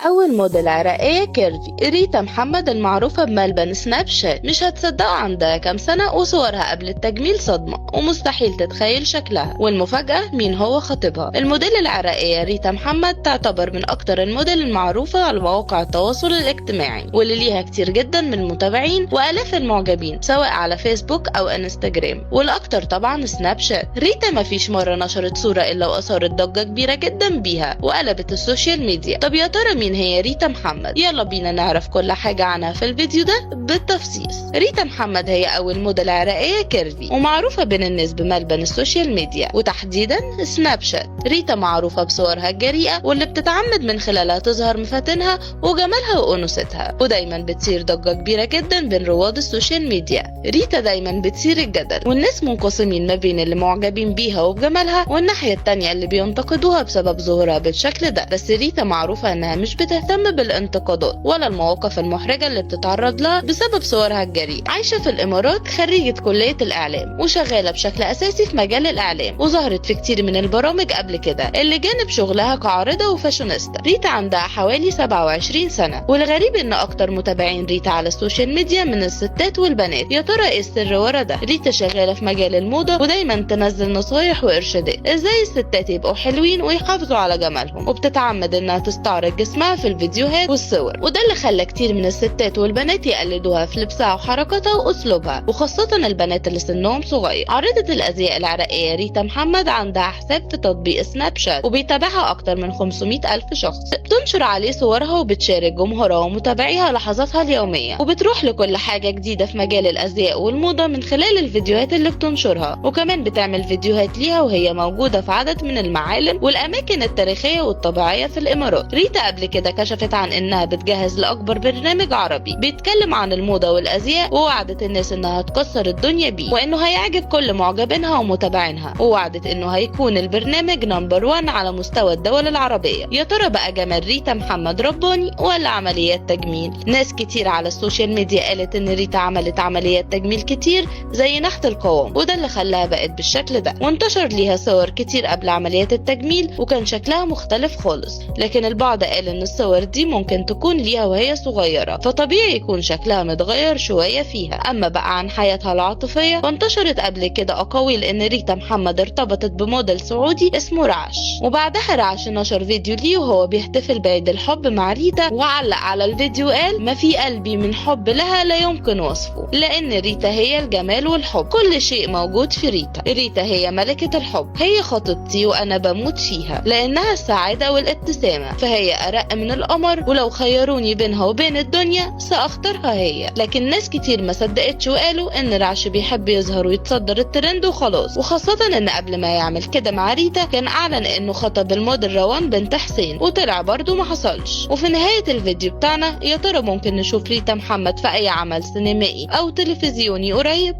أول موديل عراقية كيرفي ريتا محمد المعروفة بملبن سناب شات. مش هتصدقوا عندها كام سنة وصورها قبل التجميل صدمة ومستحيل تتخيل شكلها، والمفاجأة مين هو خطيبها. الموديل العراقية ريتا محمد تعتبر من أكتر الموديل المعروفة على مواقع التواصل الاجتماعي واللي ليها كتير جدا من المتابعين وآلاف المعجبين سواء على فيسبوك أو انستجرام، والأكتر طبعا سناب شات. ريتا مفيش مرة نشرت صورة إلا وأثارت ضجة كبيرة جدا بيها وقلبت السوشيال ميديا. طب يا ترى مين هي ريتا محمد؟ يلا بينا نعرف كل حاجة عنها في الفيديو ده بالتفصيل. ريتا محمد هي أول موديل عراقية كيرفي ومعروفة بين الناس بملبن السوشيال ميديا وتحديدا سناب شات. ريتا معروفة بصورها الجريئة واللي بتتعمد من خلالها تظهر مفاتنها وجمالها وأنوثتها، ودايما بتصير ضجة كبيرة جدا بين رواد السوشيال ميديا. ريتا دايما بتثير الجدل والناس منقسمين ما بين اللي معجبين بيها وبجمالها والناحية التانية اللي بينتقدوها بسبب ظهورها بالشكل ده. بس ريتا معروفة انها مش بتهتم بالانتقادات ولا المواقف المحرجة اللي بتتعرض لها بسبب صورها الجريئة. عايشة في الامارات، خريجة كلية الاعلام وشغالة بشكل اساسي في مجال الاعلام، وظهرت في كتير من البرامج قبل كده اللي جانب شغلها كعارضة وفاشونيستا. ريتا عندها حوالي 27 سنة، والغريب ان اكتر متابعين ريتا على السوشيال ميديا من الستات والبنات. يا ترى ايه السر ورا ده؟ ريتا شغالة في مجال الموضة ودايما تنزل نصايح وارشادات ازاي الستات يبقوا حلوين ويحافظوا على جمالهم، وبتتعمد انها تستعرض جسمها في الفيديوهات والصور، وده اللي خلى كتير من الستات والبنات يقلدوها في لبسها وحركاتها واسلوبها، وخاصة البنات اللي سنهم صغير. عارضة الازياء العراقية ريتا محمد عندها حساب في تطبيق سناب شات وبيتابعها اكتر من 500 الف شخص، بتنشر عليه صورها وبتشارك جمهورها ومتابعيها لحظاتها اليومية، وبتروح لكل حاجة جديدة في مجال الازياء والموضة من خلال الفيديوهات اللي بتنشرها، وكمان بتعمل فيديوهات ليها وهي موجودة في عدد من المعالم والاماكن التاريخية والطبيعية في الامارات. ريتا قبل كده كشفت عن انها بتجهز لاكبر برنامج عربي بيتكلم عن الموضة والازياء، ووعدت الناس انها تكسر الدنيا بيه وانه هيعجب كل معجبينها ومتابعينها، ووعدت انه هيكون البرنامج نمبر 1 على مستوى الدول العربية. يا ترى بقى جمال ريتا محمد رباني ولا عمليات تجميل؟ ناس كتير على السوشيال ميديا قالت ان ريتا عملت عمليات تجميل كتير زي نحت القوام، وده اللي خلاها بقت بالشكل ده، وانتشر ليها صور كتير قبل عمليات التجميل وكان شكلها مختلف خالص. لكن البعض قال ان الصور دي ممكن تكون ليها وهي صغيرة، فطبيعي يكون شكلها متغير شوية فيها. اما بقى عن حياتها العاطفية، فانتشرت قبل كده اقاويل ان ريتا محمد ارتبطت بموديل سعودي اسمه رعش، وبعدها رعش نشر فيديو ليه وهو بيحتفل بعيد الحب مع ريتا، وعلق على الفيديو قال: ما في قلبي من حب لها لا يمكن وصفه، لان ريتا هي الجمال والحب، كل شيء موجود في ريتا. ريتا هي ملكة الحب، هي خطيبتي وانا بموت فيها لانها السعادة والابتسامة، فهي ارق من القمر، ولو خيروني بينها وبين الدنيا ساختارها هي. لكن ناس كتير ما صدقتش وقالوا ان رعش بيحب يظهر ويتصدر الترند وخلاص، وخاصة ان قبل ما يعمل كده مع ريتا كان اعلن انه خطب الموديل روان بنت حسين، وطلع برضو ما حصلش. وفي نهاية الفيديو بتاعنا، يا ترى ممكن نشوف ريتا محمد في اي عمل سينمائي او تلفزيوني قريب؟